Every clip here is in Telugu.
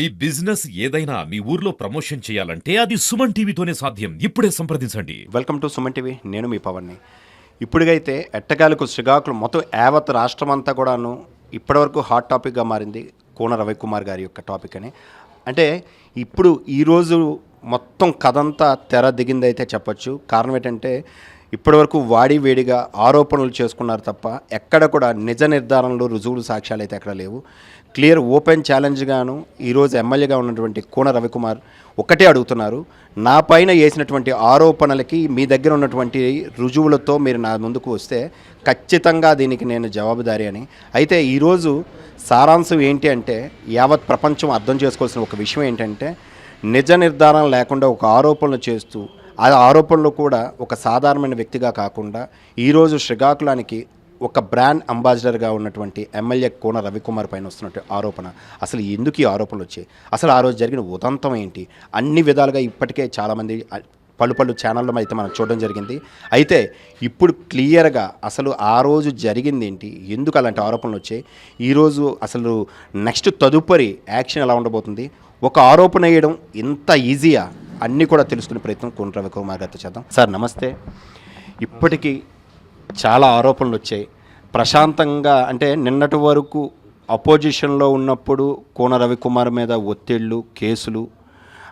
ఈ బిజినెస్ ఏదైనా మీ ఊర్లో ప్రమోషన్ చేయాలంటే అది సుమన్ టీవీతోనే సాధ్యం. ఇప్పుడే సంప్రదించండి. Welcome to Suman TV. నేను మీ పవన్ని. ఇప్పుడుగైతే ఎట్టగాలకు శ్రీకాకుళం మొత్తం యావత్ రాష్ట్రం అంతా కూడాను ఇప్పటివరకు హాట్ టాపిక్గా మారింది కోన రవికుమార్ గారి యొక్క టాపిక్ అని. అంటే ఇప్పుడు ఈరోజు మొత్తం కథంతా తెర దిగిందైతే చెప్పచ్చు. కారణం ఏంటంటే ఇప్పటివరకు వేడిగా ఆరోపణలు చేసుకున్నారు తప్ప ఎక్కడ కూడా నిజ నిర్ధారణలు రుజువులు సాక్ష్యాలు అయితే ఎక్కడ లేవు. క్లియర్ ఓపెన్ ఛాలెంజ్గాను ఈరోజు ఎమ్మెల్యేగా ఉన్నటువంటి కోన రవికుమార్ ఒకటే అడుగుతున్నారు, నా పైన వేసినటువంటి ఆరోపణలకి మీ దగ్గర ఉన్నటువంటి రుజువులతో మీరు నా ముందుకు వస్తే ఖచ్చితంగా దీనికి నేను జవాబుదారీ అని. అయితే ఈరోజు సారాంశం ఏంటి అంటే యావత్ ప్రపంచం అర్థం చేసుకోవాల్సిన ఒక విషయం ఏంటంటే నిజ నిర్ధారణ లేకుండా ఒక ఆరోపణలు చేస్తూ ఆ ఆరోపణలు కూడా ఒక సాధారణమైన వ్యక్తిగా కాకుండా ఈరోజు శ్రీకాకుళానికి ఒక బ్రాండ్ అంబాసిడర్గా ఉన్నటువంటి ఎమ్మెల్యే కోన రవికుమార్ పైన వస్తున్నట్టు ఆరోపణ. అసలు ఎందుకు ఈ ఆరోపణలు వచ్చాయి, అసలు ఆ రోజు జరిగిన ఉదంతం ఏంటి, అన్ని విధాలుగా ఇప్పటికే చాలామంది పలు ఛానల్లో అయితే మనం చూడడం జరిగింది. అయితే ఇప్పుడు క్లియర్గా అసలు ఆ రోజు జరిగింది ఏంటి, ఎందుకు అలాంటి ఆరోపణలు వచ్చాయి, ఈరోజు అసలు నెక్స్ట్ తదుపరి యాక్షన్ ఎలా ఉండబోతుంది, ఒక ఆరోపణ వేయడం ఇంత ఈజీయా అన్నీ కూడా తెలుసుకునే ప్రయత్నం కోన రవికుమార్ గారితో చేద్దాం. సార్ నమస్తే. ఇప్పటికీ చాలా ఆరోపణలు వచ్చాయి. ప్రశాంతంగా అంటే నిన్నటి వరకు అపోజిషన్లో ఉన్నప్పుడు కోన రవికుమార్ మీద ఒత్తిళ్ళు, కేసులు,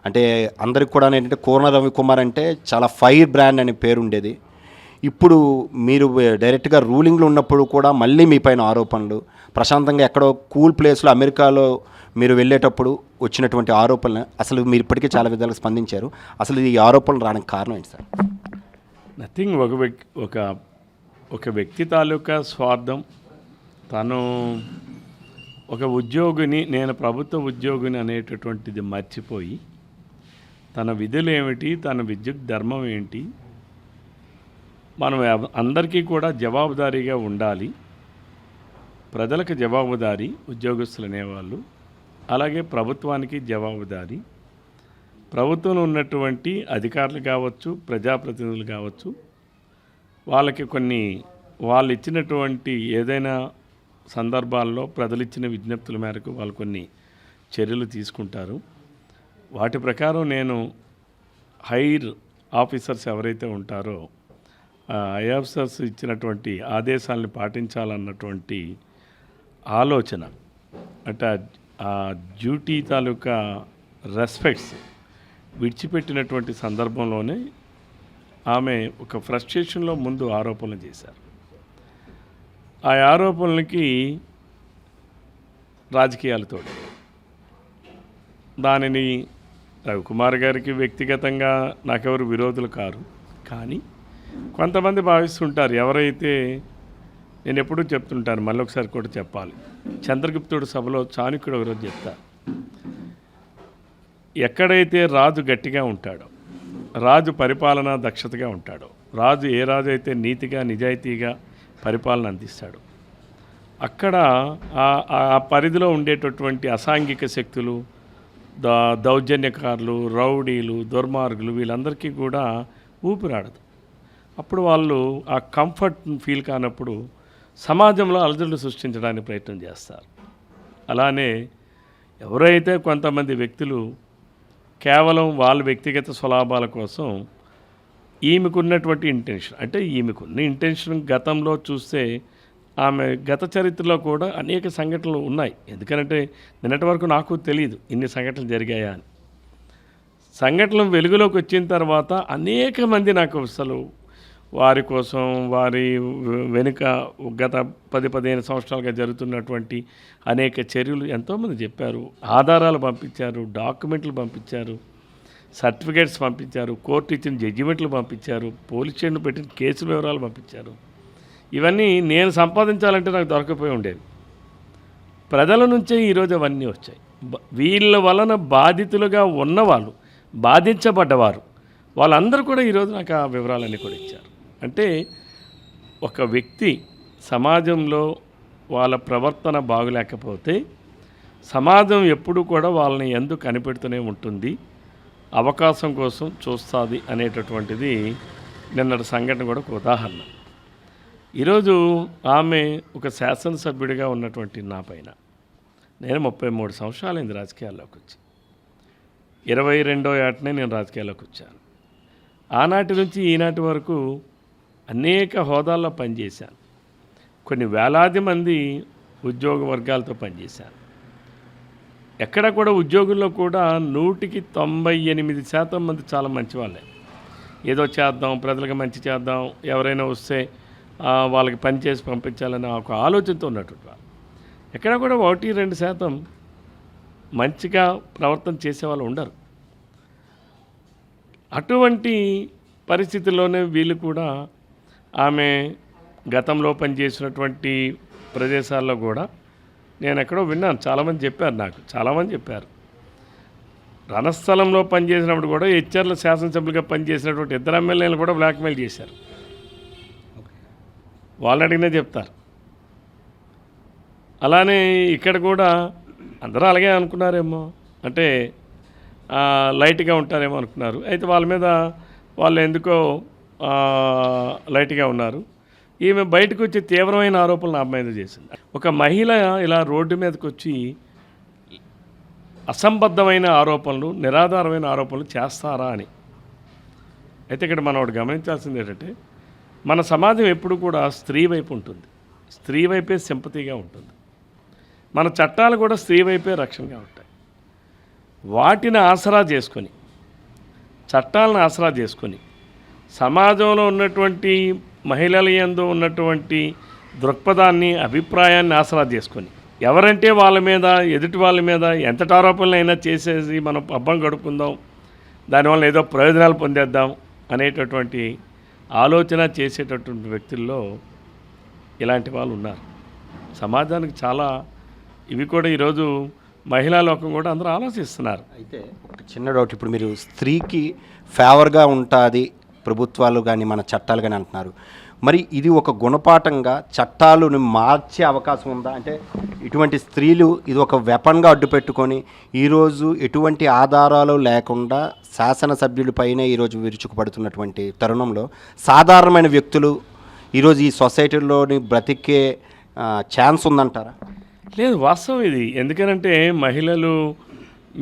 అంటే అందరికి కూడా ఏంటంటే కోన రవికుమార్ అంటే చాలా ఫైర్ బ్రాండ్ అనే పేరు ఉండేది. ఇప్పుడు మీరు డైరెక్ట్గా రూలింగ్లో ఉన్నప్పుడు కూడా మళ్ళీ మీ పైన ఆరోపణలు, ప్రశాంతంగా ఎక్కడో కూల్ ప్లేస్లో అమెరికాలో మీరు వెళ్ళేటప్పుడు వచ్చినటువంటి ఆరోపణలు, అసలు మీరు ఇప్పటికే చాలా విధాలుగా స్పందించారు. అసలు ఈ ఆరోపణలు రావడానికి కారణం ఏంటి సార్? నథింగ్. ఒక వ్యక్తి తాలూకా స్వార్థం. తను ఒక ఉద్యోగిని, నేను ప్రభుత్వ ఉద్యోగిని అనేటటువంటిది మర్చిపోయి తన విధులు ఏమిటి, తన విద్యుత్ ధర్మం ఏంటి, మనం అందరికీ కూడా జవాబుదారీగా ఉండాలి. ప్రజలకు జవాబుదారీ ఉద్యోగస్తులు అనేవాళ్ళు, అలాగే ప్రభుత్వానికి జవాబుదారీ. ప్రభుత్వంలో ఉన్నటువంటి అధికారులు కావచ్చు, ప్రజాప్రతినిధులు కావచ్చు, వాళ్ళకి వాళ్ళు ఇచ్చినటువంటి ఏదైనా సందర్భాల్లో ప్రజలు ఇచ్చిన విజ్ఞప్తుల మేరకు వాళ్ళు కొన్ని చర్యలు తీసుకుంటారు. వాటి ప్రకారం నేను హైర్ ఆఫీసర్స్ ఎవరైతే ఉంటారో హై ఆఫీసర్స్ ఇచ్చినటువంటి ఆదేశాలను పాటించాలన్నటువంటి ఆలోచన, అంటే ఆ డ్యూటీ తాలూకా రెస్పెక్ట్స్ విడిచిపెట్టినటువంటి సందర్భంలోనే ఆమె ఒక ఫ్రస్ట్రేషన్లో ముందు ఆరోపణలు చేశారు. ఆ ఆరోపణలకి రాజకీయాలతో దానిని రవికుమార్ గారికి వ్యక్తిగతంగా నాకెవరు విరోధులు కారు, కానీ కొంతమంది భావిస్తుంటారు, ఎవరైతే నేను ఎప్పుడూ చెప్తుంటాను, మళ్ళీ ఒకసారి కూడా చెప్పాలి, చంద్రగుప్తుడు సభలో చాణక్యుడు ఒకరోజు చెప్తారు, ఎక్కడైతే రాజు గట్టిగా ఉంటాడో, రాజు పరిపాలన దక్షతగా ఉంటాడు, ఏ రాజు అయితే నీతిగా నిజాయితీగా పరిపాలన అందిస్తాడు, అక్కడ ఆ పరిధిలో ఉండేటటువంటి అసాంఘిక శక్తులు, దౌర్జన్యకారులు, రౌడీలు, దుర్మార్గులు వీళ్ళందరికీ కూడా ఊపిరాడదు. అప్పుడు వాళ్ళు ఆ కంఫర్ట్ ఫీల్ కానప్పుడు సమాజంలో అలజడులు సృష్టించడానికి ప్రయత్నం చేస్తారు. అలానే ఎవరైతే కొంతమంది వ్యక్తులు కేవలం వాళ్ళ వ్యక్తిగత స్వలాభాల కోసం ఈమెకున్నటువంటి ఇంటెన్షన్, అంటే ఈమెకున్న ఇంటెన్షన్ గతంలో చూస్తే ఆమె గత చరిత్రలో కూడా అనేక సంఘటనలు ఉన్నాయి. ఎందుకంటే నిన్నటి వరకు నాకు తెలియదు ఇన్ని సంఘటనలు జరిగాయా అని. సంఘటనలు వెలుగులోకి వచ్చిన తర్వాత అనేక మంది నాకు అసలు వారి కోసం, వారి వెనుక గత 10-15 సంవత్సరాలుగా జరుగుతున్నటువంటి అనేక చర్యలు ఎంతోమంది చెప్పారు, ఆధారాలు పంపించారు, డాక్యుమెంట్లు పంపించారు, సర్టిఫికేట్స్ పంపించారు, కోర్టు ఇచ్చిన జడ్జిమెంట్లు పంపించారు, పోలీస్ స్టేషన్లు పెట్టిన కేసుల వివరాలు పంపించారు. ఇవన్నీ నేను సంపాదించాలంటే నాకు దొరకపోయి ఉండేది. ప్రజల నుంచే ఈరోజు అవన్నీ వచ్చాయి. వీళ్ళ వలన బాధితులుగా ఉన్నవాళ్ళు, బాధించబడ్డవారు, వాళ్ళందరూ కూడా ఈరోజు నాకు ఆ వివరాలన్నీ కూడా ఇచ్చారు. అంటే ఒక వ్యక్తి సమాజంలో వాళ్ళ ప్రవర్తన బాగులేకపోతే సమాజం ఎప్పుడూ కూడా వాళ్ళని ఎందుకు కనిపెడుతూనే ఉంటుంది, అవకాశం కోసం చూస్తుంది అనేటటువంటిది నిన్నటి సంఘటన కూడా ఒక ఉదాహరణ. ఈరోజు ఆమె ఒక శాసనసభ్యుడిగా ఉన్నటువంటి నా పైన నేను 33 సంవత్సరాలైంది రాజకీయాల్లోకి వచ్చి. 22వ ఏటనే నేను రాజకీయాల్లోకి వచ్చాను. ఆనాటి నుంచి ఈనాటి వరకు అనేక హోదాల్లో పనిచేశాను. కొన్ని వేలాది మంది ఉద్యోగ వర్గాలతో పనిచేశాను. ఎక్కడ కూడా ఉద్యోగుల్లో కూడా 198% మంది చాలా మంచి వాళ్ళే. ఏదో చేద్దాం, ప్రజలకు మంచి చేద్దాం, ఎవరైనా వస్తే వాళ్ళకి పని చేసి పంపించాలనే ఒక ఆలోచనతో ఉన్నటువంటి వాళ్ళు. ఎక్కడ కూడా 1-2% మంచిగా ప్రవర్తన చేసేవాళ్ళు ఉండరు. అటువంటి పరిస్థితుల్లోనే వీళ్ళు కూడా ఆమె గతంలో పనిచేసినటువంటి ప్రదేశాల్లో కూడా నేను ఎక్కడో విన్నాను, చాలామంది చెప్పారు నాకు, చాలామంది చెప్పారు. రణస్థలంలో పనిచేసినప్పుడు కూడా హెచ్ఆర్ల శాసనసభ్యులుగా పనిచేసినటువంటి 2 ఎమ్మెల్యేలు కూడా బ్లాక్మెయిల్ చేశారు. వాళ్ళు అడిగినా చెప్తారు. అలానే ఇక్కడ కూడా అందరూ అలాగే అనుకున్నారేమో, అంటే లైట్గా ఉంటారేమో అనుకున్నారు. అయితే వాళ్ళ మీద వాళ్ళు ఎందుకో లైట్గా ఉన్నారు. ఈమె బయటకు వచ్చి తీవ్రమైన ఆరోపణలు నా మీద చేసింది. ఒక మహిళ ఇలా రోడ్డు మీదకి వచ్చి అసంబద్ధమైన ఆరోపణలు, నిరాధారమైన ఆరోపణలు చేస్తారా అని. అయితే ఇక్కడ మనం ఒకటి గమనించాల్సింది ఏంటంటే, మన సమాజం ఎప్పుడు కూడా స్త్రీ వైపు ఉంటుంది, స్త్రీ వైపే సింపతిగా ఉంటుంది. మన చట్టాలు కూడా స్త్రీ వైపే రక్షణగా ఉంటాయి. వాటిని ఆసరా చేసుకొని, చట్టాలను ఆసరా చేసుకొని, సమాజంలో ఉన్నటువంటి మహిళల యందు ఉన్నటువంటి దృక్పథాన్ని, అభిప్రాయాన్ని ఆసరా చేసుకొని, ఎవరంటే వాళ్ళ మీద, ఎదుటి వాళ్ళ మీద ఎంతటి ఆరోపణలైనా చేసేసి మనం పబ్బం గడుపుకుందాం, దానివల్ల ఏదో ప్రయోజనాలు పొందేద్దాం అనేటటువంటి ఆలోచన చేసేటటువంటి వ్యక్తుల్లో ఇలాంటి వాళ్ళు ఉన్నారు. సమాజానికి చాలా ఇవి కూడా ఈరోజు మహిళా లోకం కూడా అందరూ ఆలోచిస్తున్నారు. అయితే ఒక చిన్న డౌట్, ఇప్పుడు మీరు స్త్రీకి ఫేవర్గా ఉంటుంది ప్రభుత్వాలు కానీ మన చట్టాలు కానీ అంటున్నారు. మరి ఇది ఒక గుణపాఠంగా చట్టాలను మార్చే అవకాశం ఉందా? అంటే ఇటువంటి స్త్రీలు ఇది ఒక వెపన్గా అడ్డు పెట్టుకొని ఈరోజు ఎటువంటి ఆధారాలు లేకుండా శాసనసభ్యులపైనే ఈరోజు విరుచుకుపడుతున్నటువంటి తరుణంలో సాధారణమైన వ్యక్తులు ఈరోజు ఈ సొసైటీలోని బ్రతికే ఛాన్స్ ఉందంటారా? లేదు, వాస్తవం ఇది. ఎందుకనంటే మహిళలు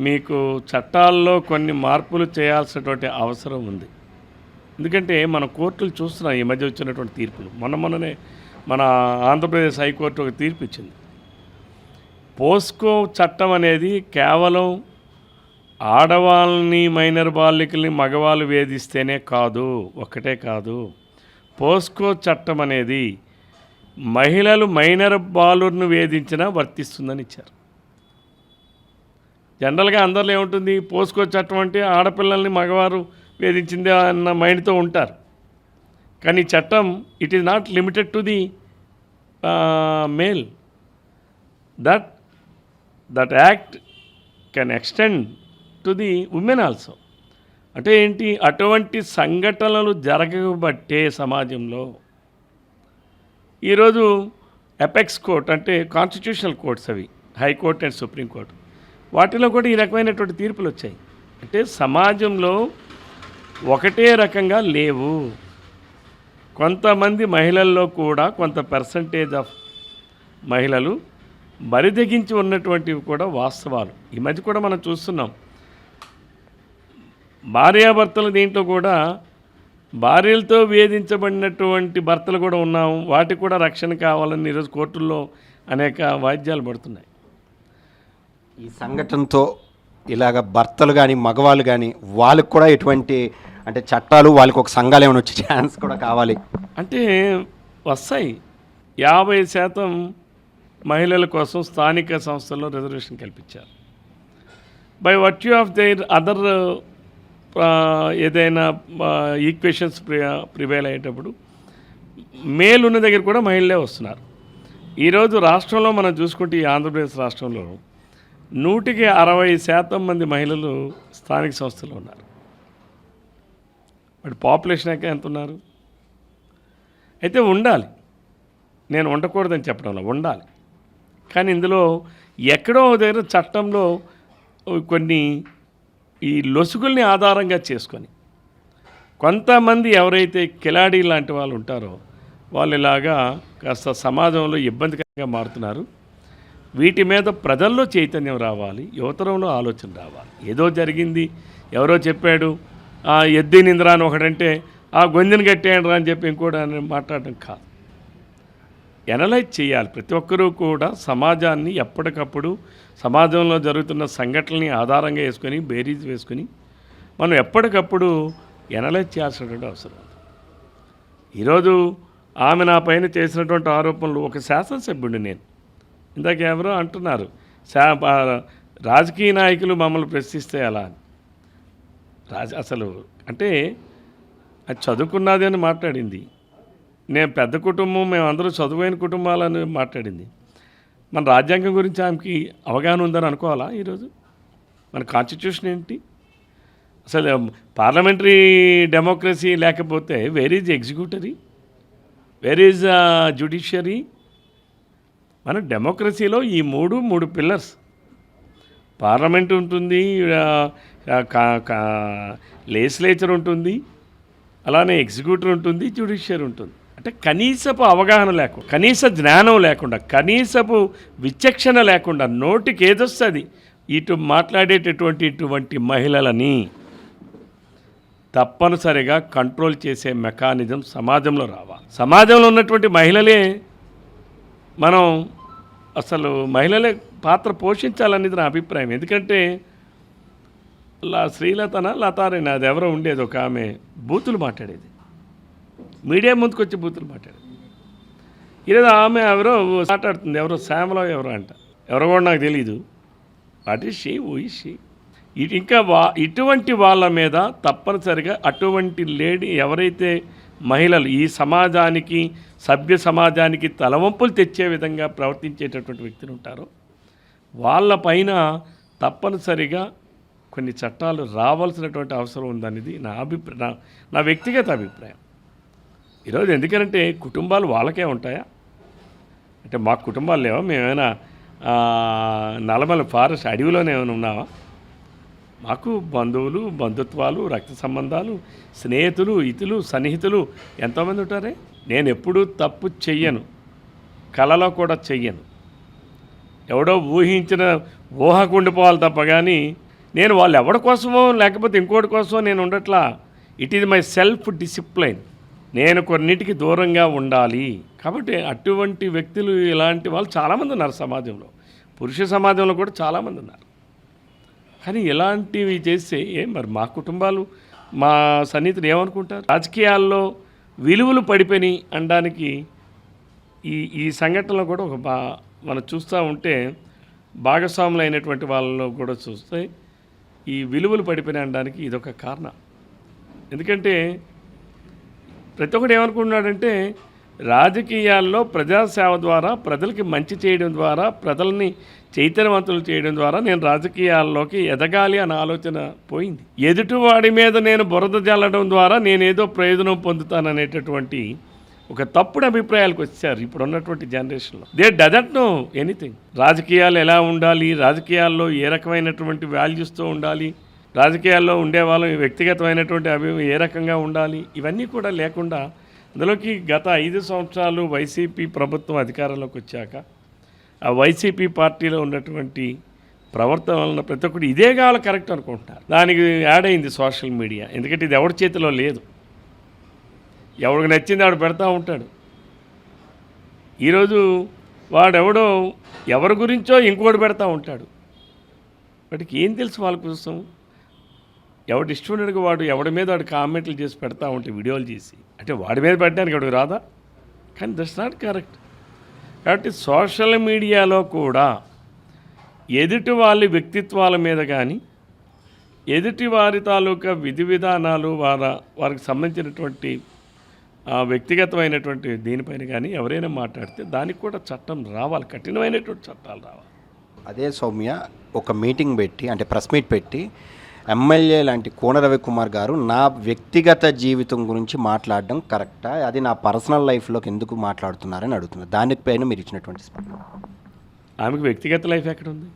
మీకు చట్టాల్లో కొన్ని మార్పులు చేయాల్సినటువంటి అవసరం ఉంది. ఎందుకంటే మన కోర్టులు చూస్తున్నాం ఈ మధ్య వచ్చినటువంటి తీర్పులు. మొన్ననే మన ఆంధ్రప్రదేశ్ హైకోర్టు ఒక తీర్పు ఇచ్చింది. పోస్కో చట్టం అనేది కేవలం ఆడవాళ్ళని, మైనర్ బాలికల్ని మగవాళ్ళు వేధిస్తేనే కాదు, ఒక్కటే కాదు. పోస్కో చట్టం అనేది మహిళలు మైనర్ బాలుర్ను వేధించినా వర్తిస్తుందని ఇచ్చారు. జనరల్గా అందరిలో ఏముంటుంది, పోస్కో చట్టం అంటే ఆడపిల్లల్ని మగవారు వేధించింది అన్న మైండ్తో ఉంటారు. కానీ చట్టం it is not limited to the male. That act can extend to the women also. అంటే ఏంటి, అటువంటి సంఘటనలు జరగబట్టే సమాజంలో ఈరోజు ఎపెక్స్ కోర్ట్ అంటే కాన్స్టిట్యూషనల్ కోర్ట్స్, అవి హైకోర్టు అండ్ సుప్రీంకోర్టు, వాటిలో కూడా ఈ రకమైనటువంటి తీర్పులు వచ్చాయి. అంటే సమాజంలో ఒకటే రకంగా లేవు. కొంతమంది మహిళల్లో కూడా కొంత పర్సంటేజ్ ఆఫ్ మహిళలు బరిదెగించి ఉన్నటువంటివి కూడా వాస్తవాలు. ఈ మధ్య కూడా మనం చూస్తున్నాం. భార్యాభర్తలు దీంట్లో కూడా భార్యలతో వేధించబడినటువంటి భర్తలు కూడా ఉన్నాం. వాటికి కూడా రక్షణ కావాలని ఈరోజు కోర్టుల్లో అనేక వాయిద్యాలు పడుతున్నాయి. ఈ సంఘటనతో ఇలాగ భర్తలు కానీ మగవాళ్ళు కానీ వాళ్ళకి కూడా ఎటువంటి అంటే చట్టాలు, వాళ్ళకి ఒక సంఘాలు ఏమైనా వచ్చే ఛాన్స్ కూడా కావాలి అంటే వస్తాయి. 50% మహిళల కోసం స్థానిక సంస్థల్లో రిజర్వేషన్ కల్పించారు. బై వర్ట్యూ ఆఫ్ దేర్ అదర్ ఏదైనా ఈక్వేషన్స్ ప్రివైల్ అయ్యేటప్పుడు మేల్ ఉన్న దగ్గర కూడా మహిళలే వస్తున్నారు. ఈరోజు రాష్ట్రంలో మనం చూసుకుంటే ఈ ఆంధ్రప్రదేశ్ రాష్ట్రంలో 160% మంది మహిళలు స్థానిక సంస్థలు ఉన్నారు. బట్ పాపులేషన్ ఎంత ఉన్నారు? అయితే ఉండాలి, నేను ఉండకూడదని చెప్పడంలో ఉండాలి. కానీ ఇందులో ఎక్కడో దగ్గర చట్టంలో కొన్ని ఈ లొసుగుల్ని ఆధారంగా చేసుకొని కొంతమంది ఎవరైతే కిలాడీ లాంటి వాళ్ళు ఉంటారో వాళ్ళు ఇలాగా కాస్త సమాజంలో ఇబ్బందికరంగా మారుతున్నారు. వీటి మీద ప్రజల్లో చైతన్యం రావాలి, యువతరంలో ఆలోచన రావాలి. ఏదో జరిగింది, ఎవరో చెప్పాడు, ఎద్ది నింద్రా అని ఒకడంటే ఆ గొంతుని కట్టేయండి అని చెప్పి ఇంకోటి అని మాట్లాడడం కాదు. ఎనలైజ్ చేయాలి. ప్రతి ఒక్కరూ కూడా సమాజాన్ని ఎప్పటికప్పుడు సమాజంలో జరుగుతున్న సంఘటనల్ని ఆధారంగా వేసుకొని బేరీజ్ వేసుకొని మనం ఎప్పటికప్పుడు ఎనలైజ్ చేయాల్సినటువంటి అవసరం. ఈరోజు ఆమె నా పైన చేసినటువంటి ఆరోపణలు, ఒక శాసనసభ్యుడు నేను, ఇందాక ఎవరో అంటున్నారు రాజకీయ నాయకులు మమ్మల్ని ప్రశ్నిస్తే ఎలా అని. అసలు అంటే అది చదువుకున్నది అని మాట్లాడింది. నేను పెద్ద కుటుంబం, మేమందరూ చదువైన కుటుంబాలని మాట్లాడింది. మన రాజ్యాంగం గురించి ఆమెకి అవగాహన ఉందని అనుకోవాలా? ఈరోజు మన కాన్స్టిట్యూషన్ ఏంటి? అసలు పార్లమెంటరీ డెమోక్రసీ లేకపోతే where is executory, where is judiciary? మన డెమోక్రసీలో ఈ మూడు పిల్లర్స్, పార్లమెంట్ ఉంటుంది, లెజిస్లేచర్ ఉంటుంది, అలానే ఎగ్జిక్యూటివ్ ఉంటుంది, జ్యుడిషియరీ ఉంటుంది. అంటే కనీసపు అవగాహన లేకుండా, కనీస జ్ఞానం లేకుండా, కనీసపు విచక్షణ లేకుండా నోటికి ఏదొస్తుంది ఇటు మాట్లాడేటటువంటి మహిళలని తప్పనిసరిగా కంట్రోల్ చేసే మెకానిజం సమాజంలో రావాలి. సమాజంలో ఉన్నటువంటి మహిళలే మనం అసలు మహిళలే పాత్ర పోషించాలనేది నా అభిప్రాయం. ఎందుకంటే లతారేనా అది ఎవరో ఉండేది, ఒక ఆమె బూతులు మాట్లాడేది, మీడియా ముందుకు వచ్చి బూతులు మాట్లాడేది. ఈరోజు ఆమె ఎవరో మాట్లాడుతుంది, ఎవరో శ్యామలో ఎవరో అంట, ఎవరో కూడా నాకు తెలీదు. What is she, who is she? ఇంకా ఇటువంటి వాళ్ళ మీద తప్పనిసరిగా అటువంటి లేడీ ఎవరైతే మహిళలు ఈ సమాజానికి, సభ్య సమాజానికి తలవంపులు తెచ్చే విధంగా ప్రవర్తించేటటువంటి వ్యక్తులు ఉంటారో వాళ్ళపైన తప్పనిసరిగా కొన్ని చట్టాలు రావాల్సినటువంటి అవసరం ఉందనేది నా వ్యక్తిగత అభిప్రాయం. ఈరోజు ఎందుకంటే కుటుంబాలు వాళ్ళకే ఉంటాయా? అంటే మా కుటుంబాలు లేవా? మేమైనా నల్లమల ఫారెస్ట్ అడవిలోనే ఏమైనా ఉన్నావా? మాకు బంధువులు, బంధుత్వాలు, రక్త సంబంధాలు, స్నేహితులు, ఇతులు, సన్నిహితులు ఎంతోమంది ఉంటారే. నేను ఎప్పుడూ తప్పు చెయ్యను, కలలో కూడా చెయ్యను. ఎవడో ఊహించిన ఊహకు ఉండిపోవాలి తప్ప కానీ నేను వాళ్ళు ఎవరి కోసమో లేకపోతే ఇంకోటి కోసమో నేను ఉండట్లా. It is my self discipline. నేను కొన్నిటికి దూరంగా ఉండాలి. కాబట్టి అటువంటి వ్యక్తులు, ఇలాంటి వాళ్ళు చాలామంది ఉన్నారు సమాజంలో, పురుష సమాజంలో కూడా చాలామంది ఉన్నారు. కానీ ఇలాంటివి చేస్తే మరి మా కుటుంబాలు, మా సన్నిహితులు ఏమనుకుంటారు? రాజకీయాల్లో విలువలు పడిపోయినాయి అనడానికి ఈ సంఘటనలో కూడా మనం చూస్తూ ఉంటే భాగస్వాములు అయినటువంటి వాళ్ళలో కూడా చూస్తే ఈ విలువలు పడిపోయినాయి అనడానికి ఇదొక కారణం. ఎందుకంటే ప్రతి ఒక్కడు ఏమనుకుంటున్నాడంటే రాజకీయాల్లో ప్రజాసేవ ద్వారా, ప్రజలకి మంచి చేయడం ద్వారా, ప్రజల్ని చైతన్యవంతులు చేయడం ద్వారా నేను రాజకీయాల్లోకి ఎదగాలి అన్న ఆలోచన పోయింది. ఎదుటివాడి మీద నేను బురద జల్లడం ద్వారా నేనేదో ప్రయోజనం పొందుతాననేటటువంటి ఒక తప్పుడు అభిప్రాయాలకు వచ్చారు ఇప్పుడు ఉన్నటువంటి జనరేషన్లో. They doesn't know anything. రాజకీయాలు ఎలా ఉండాలి, రాజకీయాల్లో ఏ రకమైనటువంటి వాల్యూస్తో ఉండాలి, రాజకీయాల్లో ఉండేవాళ్ళం వ్యక్తిగతమైనటువంటి ఏ రకంగా ఉండాలి, ఇవన్నీ కూడా లేకుండా అందులోకి గత 5 సంవత్సరాలు వైసీపీ ప్రభుత్వం అధికారంలోకి వచ్చాక ఆ వైసీపీ పార్టీలో ఉన్నటువంటి ప్రవర్తన వలన ప్రతి ఒక్కటి ఇదే కావాలి కరెక్ట్ అనుకుంటున్నారు. దానికి యాడ్ అయింది సోషల్ మీడియా. ఎందుకంటే ఇది ఎవరి చేతిలో లేదు, ఎవరికి నచ్చింది ఆవిడ పెడతా ఉంటాడు. ఈరోజు వాడెవడో ఎవరి గురించో ఇంకోటి పెడతా ఉంటాడు. వాటికి ఏం తెలుసు వాళ్ళ కోసం? ఎవడు ఇష్టమైనట్టుగా వాడు ఎవడి మీద వాడు కామెంట్లు చేసి పెడతా ఉంటే, వీడియోలు చేసి, అంటే వాడి మీద పెట్టడానికి ఎవడికి రాదా? కానీ దట్స్ నాట్ కరెక్ట్. కాబట్టి సోషల్ మీడియాలో కూడా ఎదుటి వాళ్ళ వ్యక్తిత్వాల మీద కానీ, ఎదుటి వారి తాలూకా విధి విధానాలు, వారికి సంబంధించినటువంటి వ్యక్తిగతమైనటువంటి దీనిపైన కానీ ఎవరైనా మాట్లాడితే దానికి కూడా చట్టం రావాలి, కఠినమైనటువంటి చట్టాలు రావాలి. అదే సౌమ్య, ఒక మీటింగ్ పెట్టి, అంటే ప్రెస్ మీట్ పెట్టి, ఎమ్మెల్యే లాంటి కోన రవికుమార్ గారు నా వ్యక్తిగత జీవితం గురించి మాట్లాడడం కరెక్టా, అది నా పర్సనల్ లైఫ్లోకి ఎందుకు మాట్లాడుతున్నారని అడుగుతున్నారు. దానిపైన మీరు ఇచ్చినటువంటి స్పందన. ఆమెకు వ్యక్తిగత లైఫ్ ఎక్కడ ఉంది?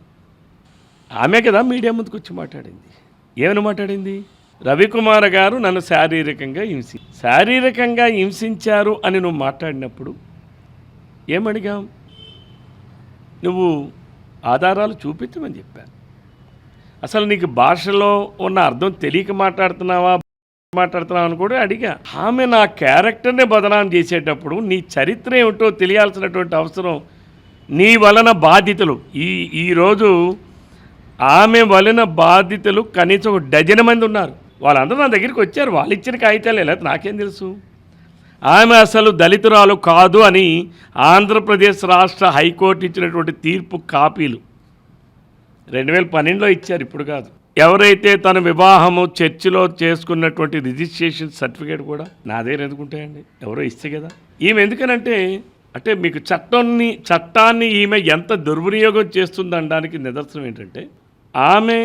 ఆమె కదా మీడియా ముందుకు వచ్చి మాట్లాడింది. ఏమని మాట్లాడింది? రవికుమార్ గారు నన్ను శారీరకంగా హింసించారు అని నువ్వు మాట్లాడినప్పుడు ఏమడిగాం? నువ్వు ఆధారాలు చూపించమని చెప్పాను. అసలు నీకు భాషలో ఉన్న అర్థం తెలియక మాట్లాడుతున్నావా అని కూడా అడిగా. ఆమె నా క్యారెక్టర్నే బదనాం చేసేటప్పుడు నీ చరిత్ర ఏమిటో తెలియాల్సినటువంటి అవసరం, నీ వలన బాధితులు ఈరోజు ఆమె వలన బాధితులు కనీసం 12 మంది ఉన్నారు. వాళ్ళందరూ నా దగ్గరికి వచ్చారు. వాళ్ళు ఇచ్చిన కాగితాలే, లేకపోతే నాకేం తెలుసు. ఆమె అసలు దళితురాలు కాదు అని ఆంధ్రప్రదేశ్ రాష్ట్ర హైకోర్టు ఇచ్చినటువంటి తీర్పు కాపీలు 2012లో ఇచ్చారు, ఇప్పుడు కాదు. ఎవరైతే తన వివాహము చర్చిలో చేసుకున్నటువంటి రిజిస్ట్రేషన్ సర్టిఫికేట్ కూడా నా దగ్గర ఎందుకుంటాయండి, ఎవరో ఇస్తే కదా. ఈమె ఎందుకనంటే అంటే మీకు చట్టాన్ని ఈమె ఎంత దుర్వినియోగం చేస్తుందనడానికి నిదర్శనం ఏంటంటే, ఆమె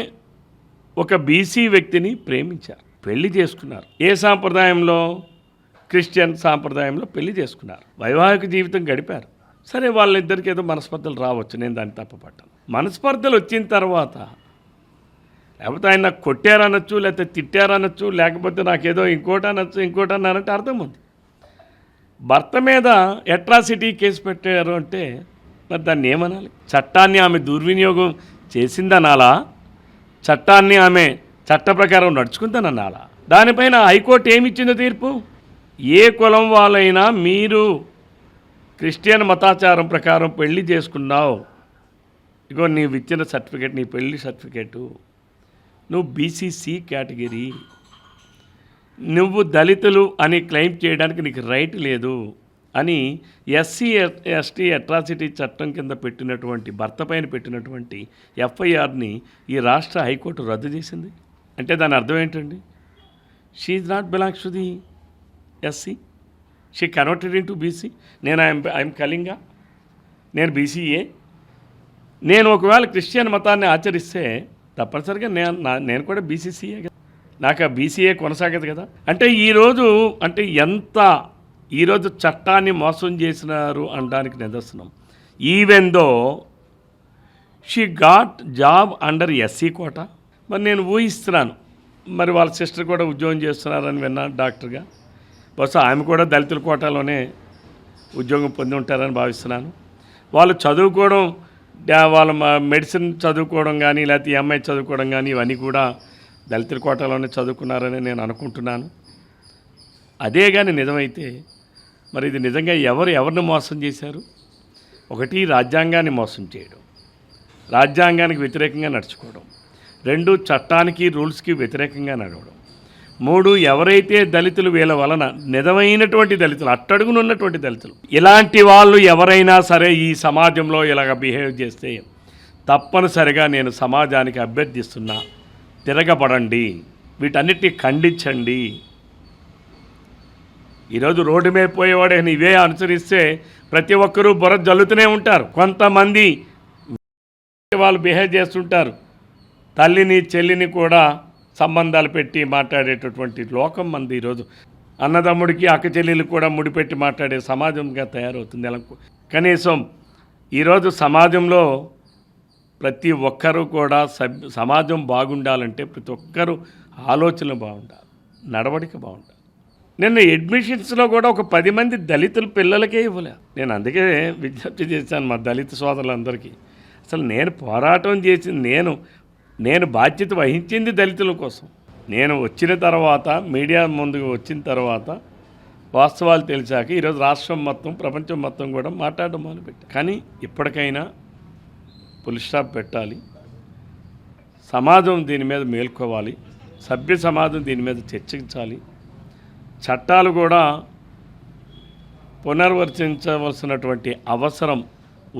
ఒక బీసీ వ్యక్తిని ప్రేమించారు, పెళ్లి చేసుకున్నారు. ఏ సాంప్రదాయంలో? క్రిస్టియన్ సాంప్రదాయంలో పెళ్లి చేసుకున్నారు, వైవాహిక జీవితం గడిపారు. సరే, వాళ్ళిద్దరికి ఏదో మనస్పర్ధలు రావచ్చు, నేను దాన్ని తప్పపట్టాను. మనస్పర్ధలు వచ్చిన తర్వాత లేకపోతే ఆయన నాకు కొట్టారనొచ్చు, లేకపోతే తిట్టారనొచ్చు, లేకపోతే నాకేదో ఇంకోటి అన్నారంటే అర్థం ఉంది. భర్త మీద అట్రాసిటీ కేసు పెట్టారు అంటే మరి దాన్ని ఏమనాలి? చట్టాన్ని ఆమె దుర్వినియోగం చేసిందనాలా? చట్టాన్ని ఆమె చట్ట ప్రకారం నడుచుకుందననాలా? దానిపైన హైకోర్టు ఏమిచ్చిందో తీర్పు? ఏ కులం వాళ్ళైనా మీరు క్రిస్టియన్ మతాచారం ప్రకారం పెళ్లి చేసుకున్నావు, ఇగో నీవు ఇచ్చిన సర్టిఫికేట్, నీ పెళ్లి సర్టిఫికేటు, నువ్వు బీసీసీ కేటగిరీ, నువ్వు దళితులు అని క్లెయిమ్ చేయడానికి నీకు రైట్ లేదు అని ఎస్సీ ఎస్టీ అట్రాసిటీ చట్టం కింద పెట్టినటువంటి భర్త పైన పెట్టినటువంటి ఎఫ్ఐఆర్ని ఈ రాష్ట్ర హైకోర్టు రద్దు చేసింది. అంటే దాని అర్థం ఏంటండి? She is not belongs to the SC, she converted in to BC. నేను ఐఎమ్ కళింగ, నేను బీసీఏ. నేను ఒకవేళ క్రిస్టియన్ మతాన్ని ఆచరిస్తే తప్పనిసరిగా నేను కూడా బీసీసీఏ కదా, నాకు ఆ బీసీఏ కొనసాగదు కదా. అంటే ఈరోజు చట్టాన్ని మోసం చేసినారు అనడానికి నిదర్శనం. Even though she got job under SC quota. మరి నేను ఊహిస్తున్నాను, మరి వాళ్ళ సిస్టర్ కూడా ఉద్యోగం చేస్తున్నారని విన్నాను డాక్టర్గా. బహుశా ఆమె కూడా దళితుల కోటాలోనే ఉద్యోగం పొంది ఉంటారని భావిస్తున్నాను. వాళ్ళు చదువుకోవడం, వాళ్ళ మెడిసిన్ చదువుకోవడం కానీ, లేకపోతే ఎంఐ చదువుకోవడం కానీ, ఇవన్నీ కూడా దళితుల కోటాలోనే చదువుకున్నారని నేను అనుకుంటున్నాను. అదే కానీ నిజమైతే మరి ఇది నిజంగా ఎవరిని మోసం చేశారు? ఒకటి, రాజ్యాంగాన్ని మోసం చేయడం, రాజ్యాంగానికి వ్యతిరేకంగా నడుచుకోవడం. 2, చట్టానికి రూల్స్కి వ్యతిరేకంగా నడవడం. 3, ఎవరైతే దళితులు వీళ్ళ వలన నిజమైనటువంటి దళితులు, అట్టడుగునున్నటువంటి దళితులు, ఇలాంటి వాళ్ళు ఎవరైనా సరే ఈ సమాజంలో ఇలాగ బిహేవ్ చేస్తే తప్పనిసరిగా నేను సమాజానికి అభ్యర్థిస్తున్నా, తిరగబడండి, వీటన్నిటిని ఖండించండి. ఈరోజు రోడ్డు మీద పోయేవాడే ఇవే అనుసరిస్తే ప్రతి ఒక్కరూ బుర్ర జల్లుతూనే ఉంటారు. కొంతమంది వాళ్ళు బిహేవ్ చేస్తుంటారు, తల్లిని చెల్లిని కూడా సంబంధాలు పెట్టి మాట్లాడేటటువంటి లోకం మంది ఈరోజు. అన్నదమ్ముడికి అక్క చెల్లెలు కూడా ముడిపెట్టి మాట్లాడే సమాజంగా తయారవుతుంది. ఎలా కనీసం ఈరోజు సమాజంలో ప్రతి ఒక్కరూ కూడా సమాజం బాగుండాలంటే ప్రతి ఒక్కరూ ఆలోచన బాగుండాలి, నడవడిక బాగుండాలి. నిన్న అడ్మిషన్స్లో కూడా ఒక 10 మంది దళితుల పిల్లలకే ఇవ్వలే. నేను అందుకే విజ్ఞప్తి చేశాను మా దళిత సోదరులందరికీ, అసలు నేను పోరాటం చేసింది, నేను బాధ్యత వహించింది దళితుల కోసం. నేను వచ్చిన తర్వాత, మీడియా ముందుకు వచ్చిన తర్వాత వాస్తవాలు తెలిసాక ఈరోజు రాష్ట్రం మొత్తం, ప్రపంచం మొత్తం కూడా మాట్లాడడం మొదలుపెట్టాను. కానీ ఇప్పటికైనా ఫుల్ స్టాప్ పెట్టాలి. సమాజం దీని మీద మేల్కోవాలి, సభ్య సమాజం దీని మీద చర్చించాలి. చట్టాలు కూడా పునర్వర్తించవలసినటువంటి అవసరం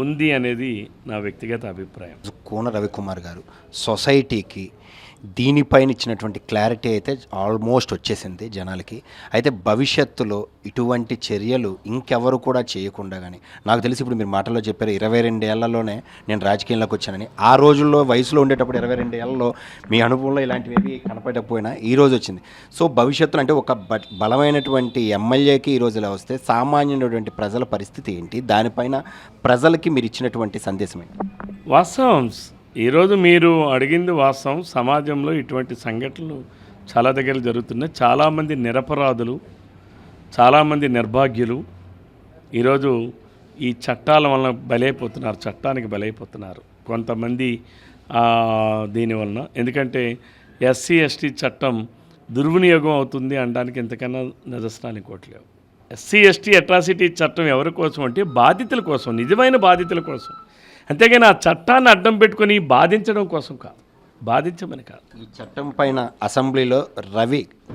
ఉంది అనేది నా వ్యక్తిగత అభిప్రాయం. కూన రవికుమార్ గారు సొసైటీకి దీనిపైన ఇచ్చినటువంటి క్లారిటీ అయితే ఆల్మోస్ట్ వచ్చేసింది జనాలకి. అయితే భవిష్యత్తులో ఇటువంటి చర్యలు ఇంకెవరు కూడా చేయకుండా, కానీ నాకు తెలిసి ఇప్పుడు మీరు మాటల్లో చెప్పారు 22 ఏళ్లలోనే నేను రాజకీయంలోకి వచ్చానని. ఆ రోజుల్లో వయసులో ఉండేటప్పుడు 22 ఏళ్లలో మీ అనుభవంలో ఇలాంటివి కనపడకపోయినా ఈ రోజు వచ్చింది. సో భవిష్యత్తులో అంటే ఒక బలమైనటువంటి ఎమ్మెల్యేకి ఈరోజు ఇలా వస్తే సామాన్యుడైనటువంటి ప్రజల పరిస్థితి ఏంటి? దానిపైన ప్రజలకి మీరు ఇచ్చినటువంటి సందేశం ఏంటి? వాస్తవం, ఈరోజు మీరు అడిగింది వాస్తవం. సమాజంలో ఇటువంటి సంఘటనలు చాలా దగ్గర జరుగుతున్నాయి. చాలామంది నిరపరాధులు, చాలామంది నిర్భాగ్యులు ఈరోజు ఈ చట్టాల వలన బలైపోతున్నారు, చట్టానికి బలైపోతున్నారు. కొంతమంది దీనివలన. ఎందుకంటే ఎస్సీ ఎస్టీ చట్టం దుర్వినియోగం అవుతుంది అనడానికి ఇంతకన్నా నిదర్శనాలు ఇంకోటి లేవు. ఎస్సీ ఎస్టీ అట్రాసిటీ చట్టం ఎవరి కోసం అంటే బాధితుల కోసం, నిజమైన బాధితుల కోసం. అంతేగాని ఆ చట్టాన్ని అడ్డం పెట్టుకొని బాధించడం కోసం కాదు, బాధించమని కాదు. ఈ చట్టం పైన అసెంబ్లీలో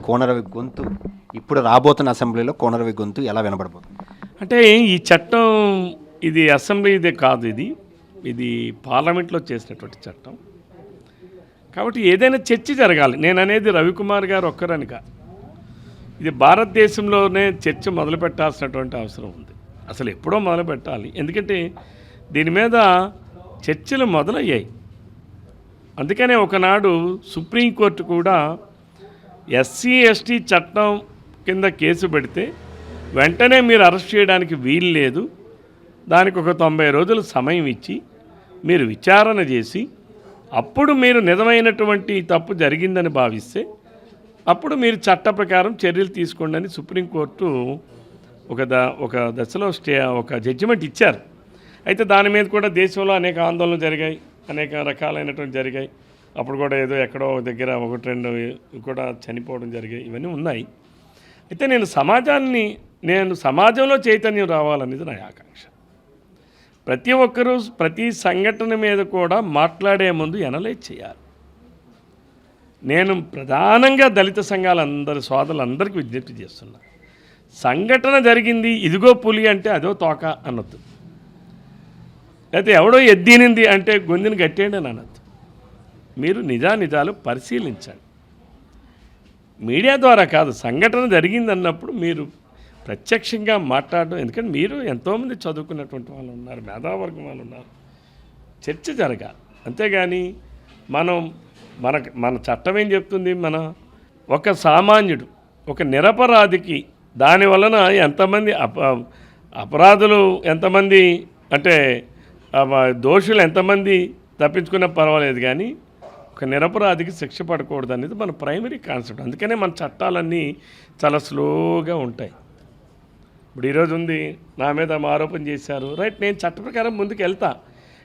కోనరవి గొంతు, ఇప్పుడు రాబోతున్న అసెంబ్లీలో కోనరవి గొంతు ఎలా వినబడబోతుంది? అంటే ఈ చట్టం ఇది అసెంబ్లీదే కాదు, ఇది పార్లమెంట్లో చేసినటువంటి చట్టం. కాబట్టి ఏదైనా చర్చ జరగాలి. నేను అనేది రవికుమార్ గారు ఒక్కరని కాదు, ఇది భారతదేశంలోనే చర్చ మొదలు పెట్టాల్సినటువంటి అవసరం ఉంది. అసలు ఎప్పుడో మొదలు పెట్టాలి. ఎందుకంటే దీని మీద చర్చలు మొదలయ్యాయి. అందుకనే ఒకనాడు సుప్రీంకోర్టు కూడా ఎస్సీ ఎస్టీ చట్టం కింద కేసు పెడితే వెంటనే మీరు అరెస్ట్ చేయడానికి వీలు లేదు, దానికి ఒక 90 రోజులు సమయం ఇచ్చి మీరు విచారణ చేసి అప్పుడు మీరు నిజమైనటువంటి తప్పు జరిగిందని భావిస్తే అప్పుడు మీరు చట్ట ప్రకారం చర్యలు తీసుకోండి అని సుప్రీంకోర్టు ఒక దశలో ఒక జడ్జిమెంట్ ఇచ్చారు. అయితే దాని మీద కూడా దేశంలో అనేక ఆందోళనలు జరిగాయి, అనేక రకాలైనటువంటి జరిగాయి. అప్పుడు కూడా ఏదో ఎక్కడో దగ్గర 1-2 కూడా చనిపోవడం జరిగాయి, ఇవన్నీ ఉన్నాయి. అయితే నేను సమాజంలో చైతన్యం రావాలనేది నా ఆకాంక్ష. ప్రతి ఒక్కరూ ప్రతి సంఘటన మీద కూడా మాట్లాడే ముందు ఎనలైజ్ చేయాలి. నేను ప్రధానంగా దళిత సంఘాలందరి సోదరులందరికీ విజ్ఞప్తి చేస్తున్నా, సంఘటన జరిగింది ఇదిగో పులి అంటే అదో తోక అనొద్దు, లేకపోతే ఎవడో ఎద్దీనింది అంటే గొంతుని గట్టేయండి అని అనొద్దు. మీరు నిజాలు పరిశీలించండి. మీడియా ద్వారా కాదు, సంఘటన జరిగిందన్నప్పుడు మీరు ప్రత్యక్షంగా మాట్లాడడం. ఎందుకంటే మీరు ఎంతోమంది చదువుకున్నటువంటి వాళ్ళు ఉన్నారు, మేధావర్గం వాళ్ళు ఉన్నారు, చర్చ జరగాలి. అంతేగాని మన చట్టం ఏం చెప్తుంది, ఒక సామాన్యుడు ఒక నిరపరాధికి దాని వలన ఎంతమంది అపరాధులు ఎంతమంది అంటే దోషులు ఎంతమంది తప్పించుకున్నా పర్వాలేదు, కానీ ఒక నిరపరాధికి శిక్ష పడకూడదు అనేది మన ప్రైమరీ కాన్సెప్ట్. అందుకనే మన చట్టాలన్నీ చాలా స్లోగా ఉంటాయి. ఇప్పుడు ఈరోజు ఉంది, నా మీద ఆరోపణ చేశారు, రైట్, నేను చట్ట ప్రకారం ముందుకు వెళ్తా.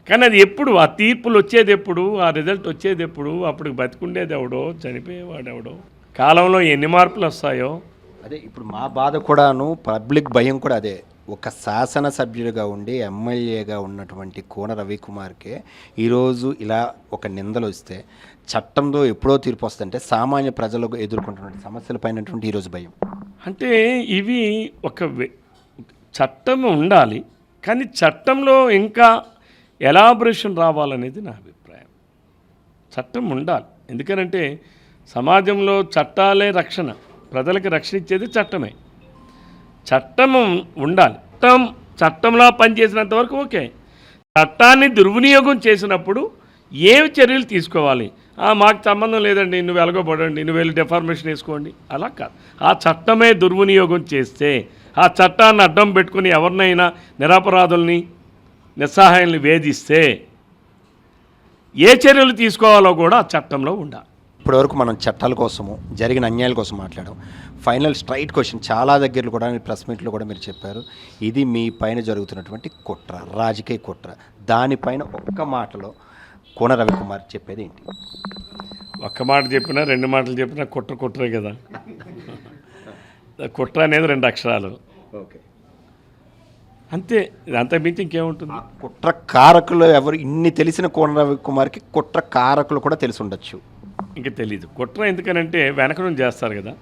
కానీ అది ఎప్పుడు, ఆ తీర్పులు వచ్చేది ఎప్పుడు, ఆ రిజల్ట్ వచ్చేది ఎప్పుడు, అప్పుడు బతికుండేది ఎవడో, చనిపోయేవాడు ఎవడో, కాలంలో ఎన్ని మార్పులు వస్తాయో. అదే ఇప్పుడు మా బాధ కూడాను, పబ్లిక్ భయం కూడా అదే. ఒక శాసనసభ్యుడిగా ఉండి ఎమ్మెల్యేగా ఉన్నటువంటి కోన రవికుమార్కే ఈరోజు ఇలా ఒక నిందలు వస్తే చట్టంలో ఎప్పుడో తీర్పు వస్తుంటే సామాన్య ప్రజలకు ఎదుర్కొంటున్న సమస్యలపైనటువంటి ఈరోజు భయం. అంటే ఇవి చట్టం ఉండాలి, కానీ చట్టంలో ఇంకా ఎలాబరేషన్ రావాలనేది నా అభిప్రాయం. చట్టం ఉండాలి, ఎందుకనంటే సమాజంలో చట్టాలే రక్షణ, ప్రజలకు రక్షణ ఇచ్చేది చట్టమే. చట్టం ఉండాలి, చట్టంలా పనిచేసినంత వరకు ఓకే. చట్టాన్ని దుర్వినియోగం చేసినప్పుడు ఏమి చర్యలు తీసుకోవాలి, మాకు సంబంధం లేదండి, నువ్వు ఎలగబడండి, నువ్వు వెళ్ళి డెఫార్మేషన్ వేసుకోండి, అలా కాదు. ఆ చట్టమే దుర్వినియోగం చేస్తే, ఆ చట్టాన్ని అడ్డం పెట్టుకుని ఎవరినైనా నిరపరాధుల్ని నిస్సహాయాల్ని వేధిస్తే ఏ చర్యలు తీసుకోవాలో కూడా ఆ చట్టంలో ఉండాలి. ఇప్పటివరకు మనం చట్టాల కోసము, జరిగిన అన్యాయాల కోసం మాట్లాడాం. ఫైనల్ స్ట్రైట్ క్వశ్చన్, చాలా దగ్గరలో కూడా ప్రెస్ మీట్లో కూడా మీరు చెప్పారు, ఇది మీ పైన జరుగుతున్నటువంటి కుట్ర, రాజకీయ కుట్ర. దానిపైన ఒక్క మాటలో కోన రవికుమార్ చెప్పేది ఏంటి? ఒక్క మాట చెప్పినా 2 మాటలు చెప్పినా కుట్రే కదా. కుట్ర అనేది 2 అక్షరాలు, ఓకే, అంతే. అంత మించి ఇంకేముంటుంది? కుట్ర కారకులు ఎవరు? ఇన్ని తెలిసిన కోన రవికుమార్కి కుట్ర కారకులు కూడా తెలిసి ఉండొచ్చు. ఇంకా తెలీదు కుట్ర, ఎందుకనంటే వెనక నుంచి చేస్తారు కదా,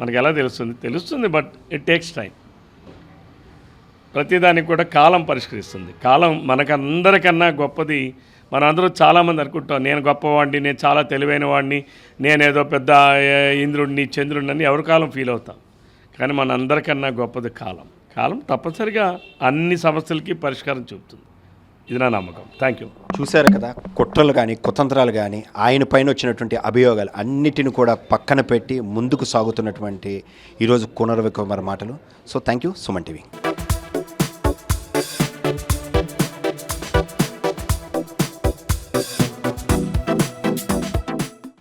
మనకు ఎలా తెలుస్తుంది, బట్ ఇట్ టేక్స్ టైం. ప్రతిదానికి కూడా కాలం పరిష్కరిస్తుంది. కాలం మనకందరికన్నా గొప్పది. మనందరూ చాలామంది అనుకుంటాం, నేను గొప్పవాడిని, నేను చాలా తెలివైన వాడిని, నేనేదో పెద్ద ఇంద్రుడిని చంద్రుడిని అని ఎవరి కాలం ఫీల్ అవుతాం. కానీ మనందరికన్నా గొప్పది కాలం. కాలం తప్పనిసరిగా అన్ని సమస్యలకి పరిష్కారం చూపుతుంది, ఇది నా నమ్మకం. Thank you. చూశారు కదా, కుట్రలు కానీ కుతంత్రాలు కానీ ఆయన పైన వచ్చినటువంటి అభియోగాలు అన్నిటిని కూడా పక్కన పెట్టి ముందుకు సాగుతున్నటువంటి ఈరోజు కోన రవికుమార్ మాటలు. So thank you, Suman TV.